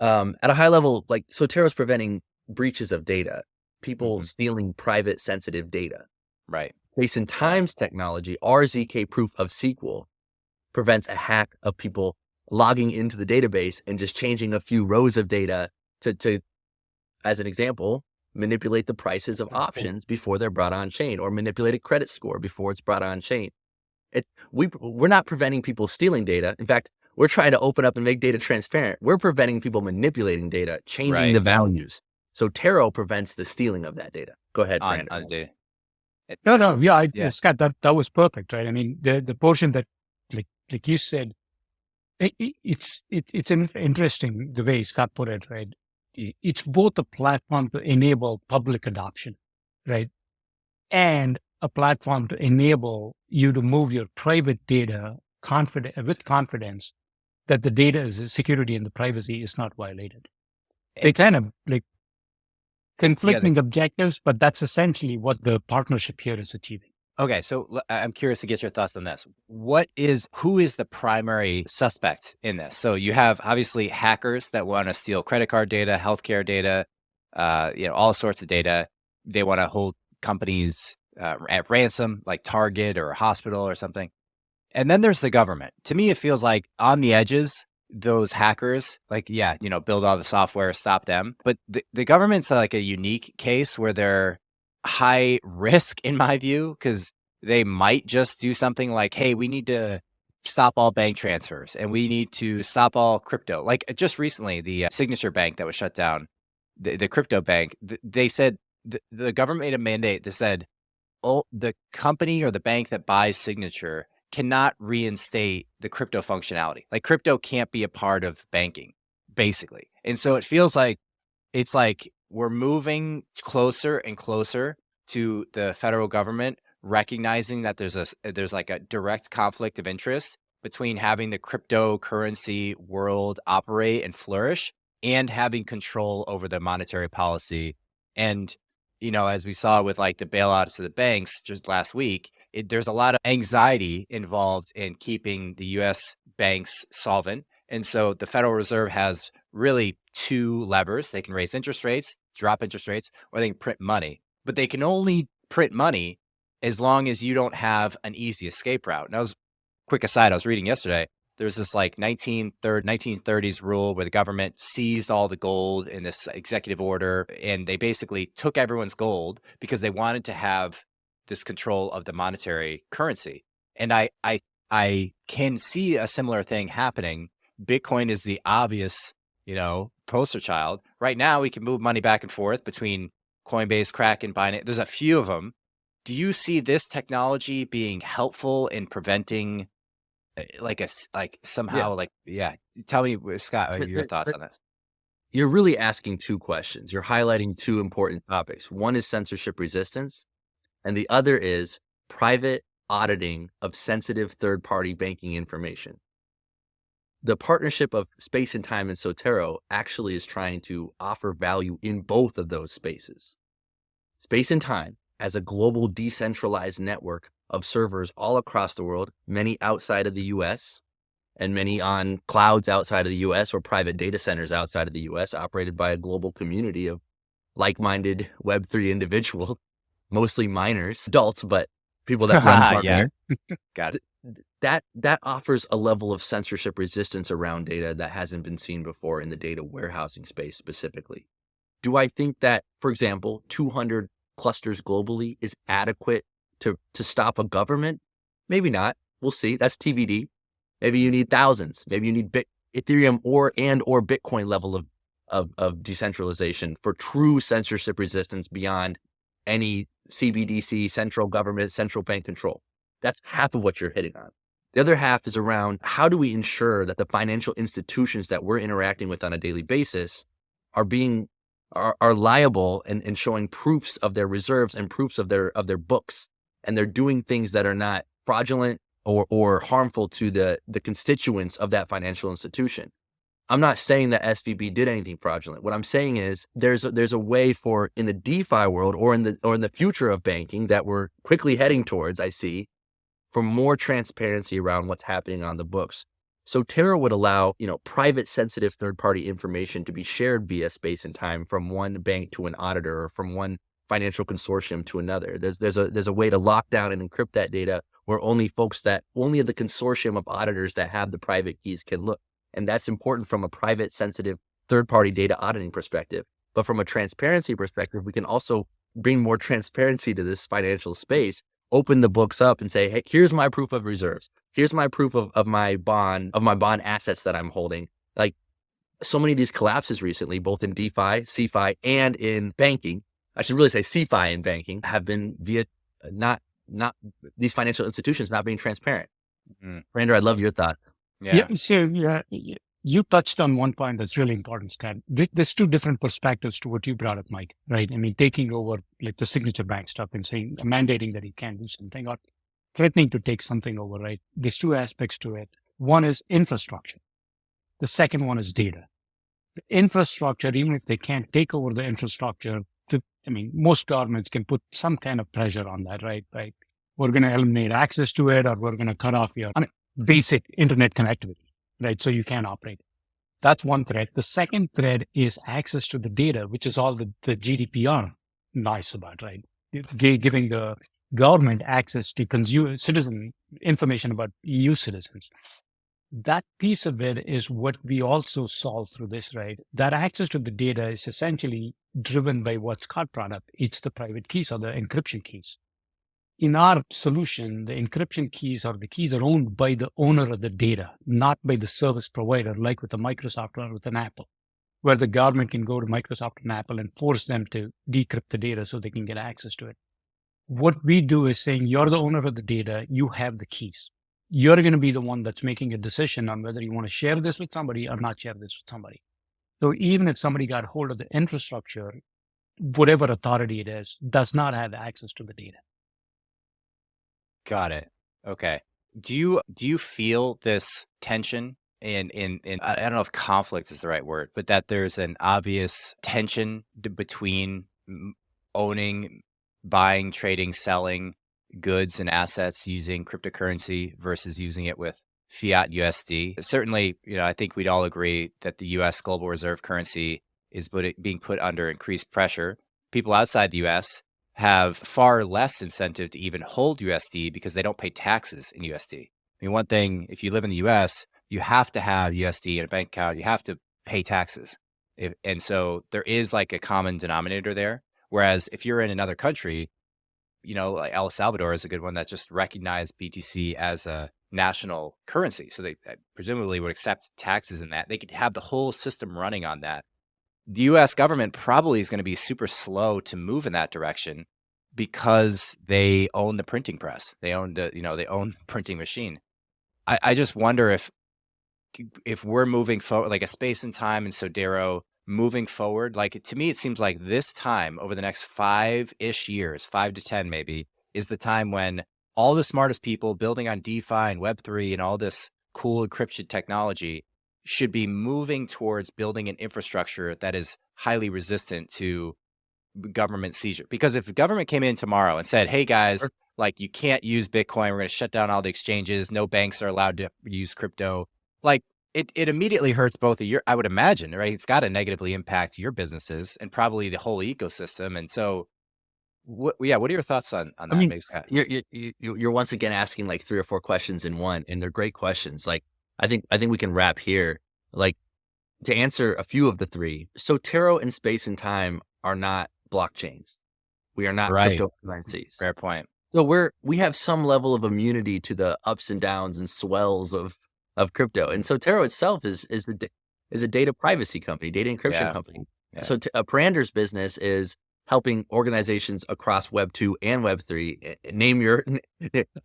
At a high level, like Sotero is preventing breaches of data, people stealing private sensitive data. Right. Space and Time's technology, RZK proof of SQL, prevents a hack of people logging into the database and just changing a few rows of data to, as an example, manipulate the prices of options before they're brought on chain, or manipulate a credit score before it's brought on chain. We're not preventing people stealing data. In fact, we're trying to open up and make data transparent. We're preventing people manipulating data, changing the values. Sotero prevents the stealing of that data. Go ahead, Brandon. On data. No. Yeah, Scott, that was perfect, right? I mean, the portion that, like you said, it's interesting the way Scott put it, right? It's both a platform to enable public adoption, right? And a platform to enable you to move your private data with confidence that the data is security and the privacy is not violated. They kind of like conflicting objectives, but that's essentially what the partnership here is achieving. Okay, so I'm curious to get your thoughts on this. Who is the primary suspect in this? So you have obviously hackers that want to steal credit card data, healthcare data, all sorts of data. They want to hold companies at ransom, like Target or a hospital or something. And then there's the government. To me, it feels like on the edges, those hackers, like, build all the software, stop them. But the government's like a unique case where they're high risk, in my view, because they might just do something like, hey, we need to stop all bank transfers and we need to stop all crypto. Like just recently, the Signature Bank that was shut down, the crypto bank, they said the government made a mandate that said, oh, the company or the bank that buys Signature cannot reinstate the crypto functionality. Like crypto can't be a part of banking, basically. And so it feels like it's like we're moving closer and closer to the federal government recognizing that there's like a direct conflict of interest between having the cryptocurrency world operate and flourish and having control over the monetary policy. And as we saw with like the bailouts of the banks just last week, there's a lot of anxiety involved in keeping the U.S. banks solvent. And so the Federal Reserve has really two levers. They can raise interest rates, drop interest rates, or they can print money. But they can only print money as long as you don't have an easy escape route. And quick aside, I was reading yesterday, there's this like 1930s rule where the government seized all the gold in this executive order, and they basically took everyone's gold because they wanted to have this control of the monetary currency. And I can see a similar thing happening. Bitcoin is the obvious, poster child. Right now, we can move money back and forth between Coinbase, Kraken, Binance. There's a few of them. Do you see this technology being helpful in preventing somehow? Tell me, Scott, your thoughts on this. You're really asking two questions. You're highlighting two important topics. One is censorship resistance, and the other is private auditing of sensitive third-party banking information. The partnership of Space and Time and Sotero actually is trying to offer value in both of those spaces. Space and Time, as a global decentralized network of servers all across the world, many outside of the US and many on clouds outside of the US or private data centers outside of the US, operated by a global community of like-minded Web3 individuals, mostly minors, adults, but people that run partner. Got it. That offers a level of censorship resistance around data that hasn't been seen before in the data warehousing space specifically. Do I think that, for example, 200 clusters globally is adequate to stop a government? Maybe not. We'll see. That's TBD. Maybe you need thousands. Maybe you need Ethereum or Bitcoin level of decentralization for true censorship resistance beyond any CBDC, central government, central bank control. That's half of what you're hitting on. The other half is around how do we ensure that the financial institutions that we're interacting with on a daily basis are liable and showing proofs of their reserves and proofs of their books, and they're doing things that are not fraudulent or harmful to the constituents of that financial institution. I'm not saying that SVB did anything fraudulent. What I'm saying is there's a way for, in the DeFi world or in the future of banking that we're quickly heading towards, I see, for more transparency around what's happening on the books. Sotero would allow, private sensitive third-party information to be shared via Space and Time from one bank to an auditor or from one financial consortium to another. There's a way to lock down and encrypt that data where only the consortium of auditors that have the private keys can look. And that's important from a private sensitive third-party data auditing perspective. But from a transparency perspective, we can also bring more transparency to this financial space, open the books up and say, hey, here's my proof of reserves. Here's my proof of my bond assets that I'm holding. Like so many of these collapses recently, both in DeFi, CeFi, and in banking, I should really say CeFi and banking, have been via not these financial institutions not being transparent. Purandar, I'd love your thought. You touched on one point that's really important, Scott. There's two different perspectives to what you brought up, Mike, right? I mean, taking over like the Signature Bank stuff and saying, mandating that you can't do something or threatening to take something over, right? There's two aspects to it. One is infrastructure. The second one is data. The infrastructure, even if they can't take over the infrastructure, most governments can put some kind of pressure on that, right? We're going to eliminate access to it, or we're going to cut off your basic internet connectivity, right? So you can't operate. That's one threat. The second threat is access to the data, which is all the GDPR nice about, right? Giving the government access to citizen information about EU citizens. That piece of it is what we also solve through this, right? That access to the data is essentially driven by what Scott brought up. It's the private keys or the encryption keys. In our solution, the encryption keys or the keys are owned by the owner of the data, not by the service provider, like with a Microsoft or with an Apple, where the government can go to Microsoft and Apple and force them to decrypt the data so they can get access to it. What we do is saying, you're the owner of the data, you have the keys. You're going to be the one that's making a decision on whether you want to share this with somebody or not share this with somebody. So even if somebody got hold of the infrastructure, whatever authority it is, does not have access to the data. Got it. Okay. Do you feel this tension in I don't know if conflict is the right word, but that there's an obvious tension between owning, buying, trading, selling goods and assets using cryptocurrency versus using it with fiat USD? Certainly, I think we'd all agree that the US global reserve currency is being put under increased pressure. People outside the US have far less incentive to even hold USD because they don't pay taxes in USD. I mean, one thing, if you live in the US, you have to have USD in a bank account. You have to pay taxes. And so there is like a common denominator there. Whereas if you're in another country, like El Salvador is a good one that just recognized BTC as a national currency. So they presumably would accept taxes in that. They could have the whole system running on that. The US government probably is going to be super slow to move in that direction because they own the printing press. They own they own the printing machine. I just wonder if we're moving forward, like a Space and Time and Sotero moving forward, like to me, it seems like this time over the next 5-ish years, 5 to 10 maybe, is the time when all the smartest people building on DeFi and Web3 and all this cool encryption technology should be moving towards building an infrastructure that is highly resistant to government seizure. Because if the government came in tomorrow and said, hey guys, like you can't use Bitcoin, we're going to shut down all the exchanges, no banks are allowed to use crypto, like it immediately hurts both of your, I would imagine, right? It's got to negatively impact your businesses and probably the whole ecosystem. And so what are your thoughts on that? I mean, you're once again asking like 3 or 4 questions in one, and they're great questions. Like, I think we can wrap here. Like, to answer a few of the 3, Sotero and Space and Time are not blockchains. We are not cryptocurrencies. Fair point. So we have some level of immunity to the ups and downs and swells of crypto. And Sotero itself is a data privacy company, data encryption company. Yeah. So Purandar's business is helping organizations across Web 2 and Web 3,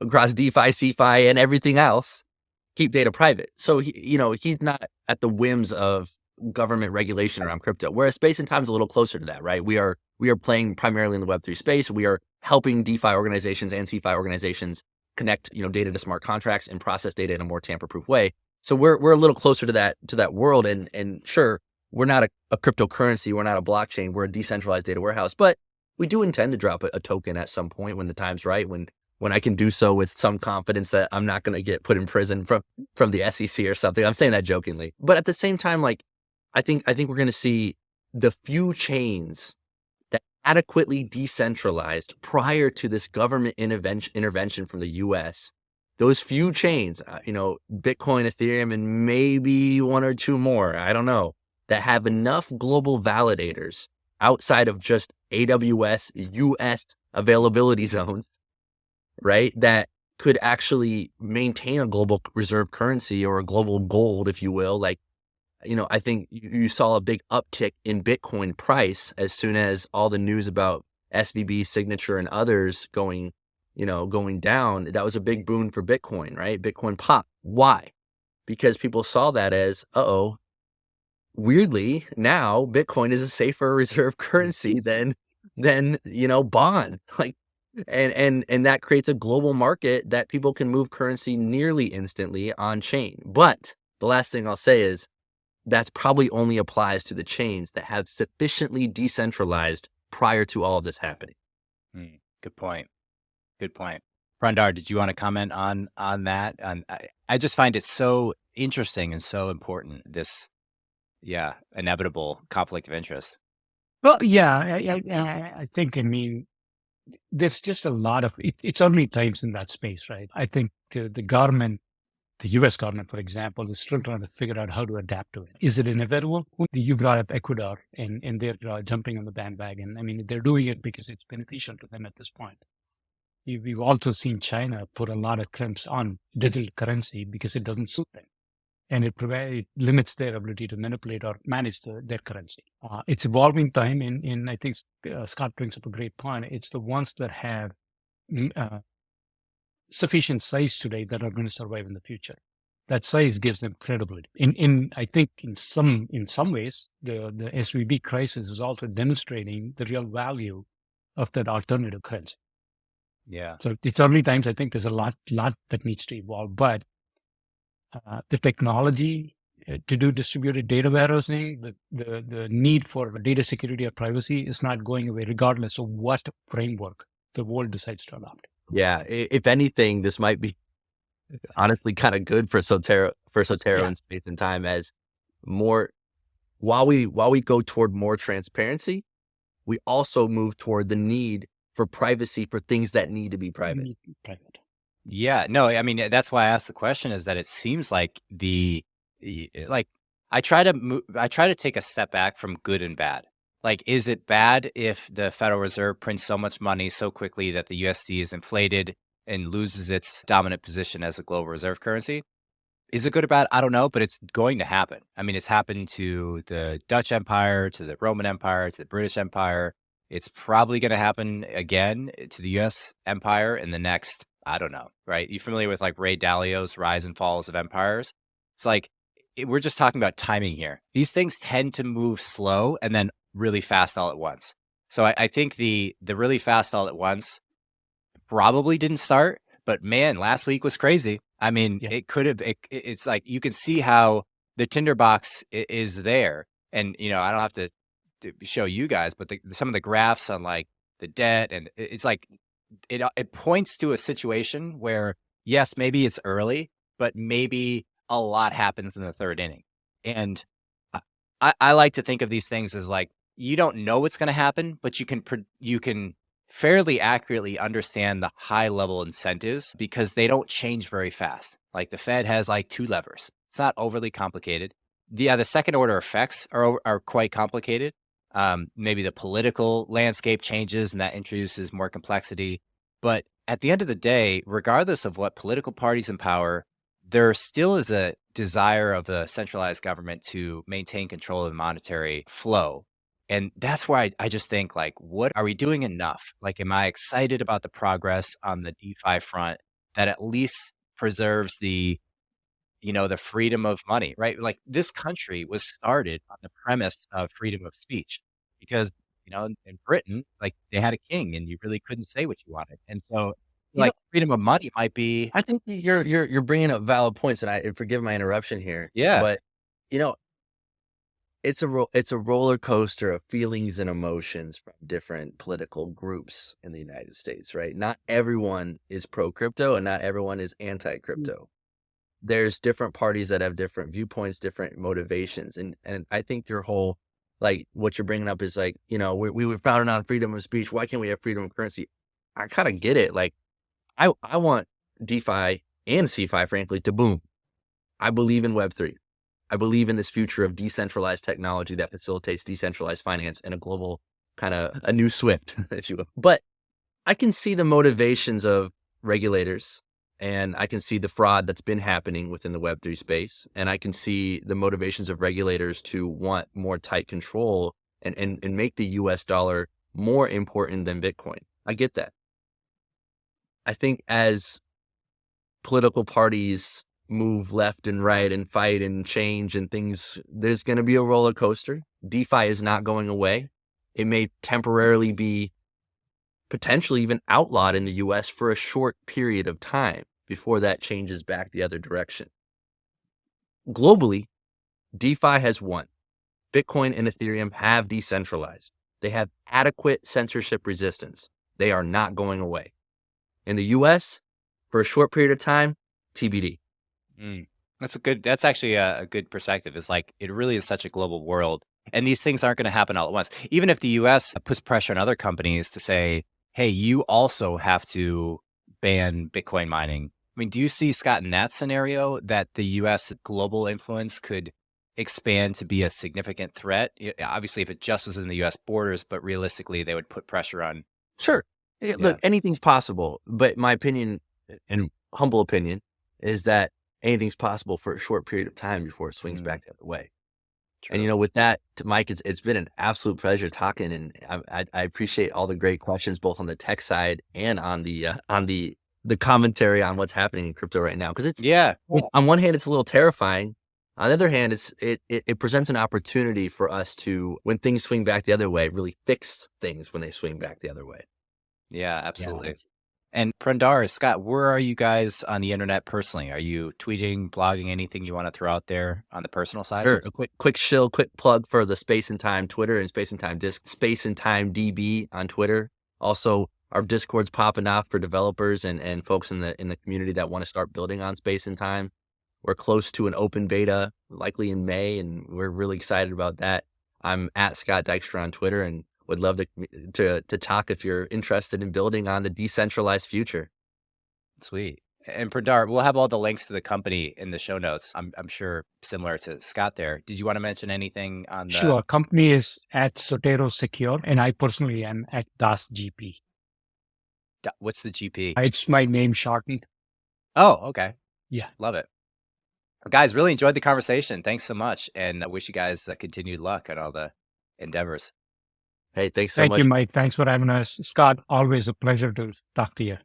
across DeFi, CeFi, and everything else, keep data private. So he's not at the whims of government regulation around crypto. Whereas Space and Time is a little closer to that, right? We are playing primarily in the Web3 space. We are helping DeFi organizations and CeFi organizations connect data to smart contracts and process data in a more tamper-proof way. So we're a little closer to that world. And sure, we're not a cryptocurrency, we're not a blockchain, we're a decentralized data warehouse. But we do intend to drop a token at some point when the time's right, when I can do so with some confidence that I'm not going to get put in prison from the SEC or something. I'm saying that jokingly. But at the same time, like I think we're going to see the few chains that adequately decentralized prior to this government intervention from the US. Those few chains, Bitcoin, Ethereum, and maybe 1 or 2 more, I don't know, that have enough global validators outside of just AWS US availability zones, right, that could actually maintain a global reserve currency or a global gold, if you will. Like, I think you saw a big uptick in Bitcoin price as soon as all the news about SVB, Signature, and others going down. That was a big boon for Bitcoin, right? Bitcoin popped. Why? Because people saw that as, weirdly, now Bitcoin is a safer reserve currency than bond. Like, and that creates a global market that people can move currency nearly instantly on chain. But the last thing I'll say is that's probably only applies to the chains that have sufficiently decentralized prior to all of this happening. Good point. Purandar, did you want to comment on that? I just find it so interesting and so important, this, inevitable conflict of interest. Well, I think, there's just a lot of, it's early times in that space, right? I think the government The US government, for example, is still trying to figure out how to adapt to it. Is it inevitable? You brought up Ecuador, and they're jumping on the bandwagon. I mean, they're doing it because it's beneficial to them at this point. We've also seen China put a lot of crimps on digital currency because it doesn't suit them. And it limits their ability to manipulate or manage their currency. It's evolving time, and I think Scott brings up a great point. It's the ones that have sufficient size today that are going to survive in the future. That size gives them credibility. I think in some ways, the SVB crisis is also demonstrating the real value of that alternative currency. Yeah. So it's early times. I think there's a lot that needs to evolve, but the technology to do distributed data warehousing, the need for data security or privacy is not going away, regardless of what framework the world decides to adopt. Yeah, if anything, this might be honestly kind of good for Sotero and Space and Time, as more while we go toward more transparency, we also move toward the need for privacy for things that need to be private. Yeah, no, I mean, that's why I asked the question, is that it seems like I try to take a step back from good and bad. Like, is it bad if the Federal Reserve prints so much money so quickly that the USD is inflated and loses its dominant position as a global reserve currency? Is it good or bad? I don't know, but it's going to happen. I mean, it's happened to the Dutch Empire, to the Roman Empire, to the British Empire. It's probably going to happen again to the US Empire in the next, I don't know, right? You familiar with like Ray Dalio's Rise and Falls of Empires? It's like, we're just talking about timing here. These things tend to move slow and then really fast all at once. So I think the really fast all at once probably didn't start, but man, last week was crazy. I mean, it could have, it's like, you can see how the tinderbox is there. And, I don't have to show you guys, but some of the graphs on like the debt, and it's like, it points to a situation where, yes, maybe it's early, but maybe a lot happens in the third inning. And I like to think of these things as like, you don't know what's going to happen, but you can fairly accurately understand the high level incentives because they don't change very fast. Like the Fed has like 2 levers. It's not overly complicated. The second order effects are quite complicated. Maybe the political landscape changes and that introduces more complexity. But at the end of the day, regardless of what political parties in power, there still is a desire of the centralized government to maintain control of the monetary flow. And that's why I just think, like, what are we doing enough? Like, am I excited about the progress on the DeFi front that at least preserves the freedom of money, right? Like, this country was started on the premise of freedom of speech because, in Britain, like, they had a king and you really couldn't say what you wanted. And so, like, freedom of money might be. I think you're bringing up valid points, and forgive my interruption here. Yeah. But, it's a roller coaster of feelings and emotions from different political groups in the United States, right? Not everyone is pro-crypto and not everyone is anti-crypto. There's different parties that have different viewpoints, different motivations. And I think your whole, like, what you're bringing up is like, we were founded on freedom of speech. Why can't we have freedom of currency? I kind of get it. Like, I want DeFi and CeFi, frankly, to boom. I believe in Web3. I believe in this future of decentralized technology that facilitates decentralized finance and a global kind of a new Swift, if you will. But I can see the motivations of regulators, and I can see the fraud that's been happening within the Web3 space. And I can see the motivations of regulators to want more tight control and make the US dollar more important than Bitcoin. I get that. I think as political parties move left and right and fight and change and things, there's going to be a roller coaster. DeFi is not going away. It may temporarily be potentially even outlawed in the US for a short period of time before that changes back the other direction. Globally, DeFi has won. Bitcoin and Ethereum have decentralized. They have adequate censorship resistance. They are not going away. In the US, for a short period of time, TBD. That's actually a good perspective. It's like, it really is such a global world. And these things aren't going to happen all at once. Even if the US puts pressure on other companies to say, hey, you also have to ban Bitcoin mining, I mean, do you see, Scott, in that scenario that the U.S. global influence could expand to be a significant threat? Obviously, if it just was in the U.S. borders, but realistically, they would put pressure on. Sure. Yeah. Look, anything's possible, but my opinion, and humble opinion, is that anything's possible for a short period of time before it swings back the other way. True. And with that, Mike, it's been an absolute pleasure talking, and I appreciate all the great questions, both on the tech side and on the commentary on what's happening in crypto right now. Because it's on one hand, it's a little terrifying. On the other hand, it presents an opportunity for us to, when things swing back the other way, really fix things when they swing back the other way. Yeah, absolutely. Yeah. And Purandar, Scott, where are you guys on the internet personally? Are you tweeting, blogging, anything you want to throw out there on the personal side? Sure. A quick plug for the Space and Time Twitter and Space and Time Space and Time DB on Twitter. Also, our Discord's popping off for developers and folks in the community that want to start building on Space and Time. We're close to an open beta, likely in May, and we're really excited about that. I'm at Scott Dykstra on Twitter, and would love to talk if you're interested in building on the decentralized future. Sweet. And Purandar, we'll have all the links to the company in the show notes. I'm sure similar to Scott there. Did you want to mention anything on the... Sure. Company is at Sotero Secure, and I personally am at Das GP. What's the GP? It's my name shortened. Oh, okay. Yeah. Love it. Well, guys, really enjoyed the conversation. Thanks so much. And I wish you guys continued luck on all the endeavors. Hey, thanks so much. Thank you, Mike. Thanks for having us. Scott, always a pleasure to talk to you.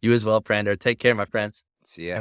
You as well, Purandar. Take care, my friends. See ya.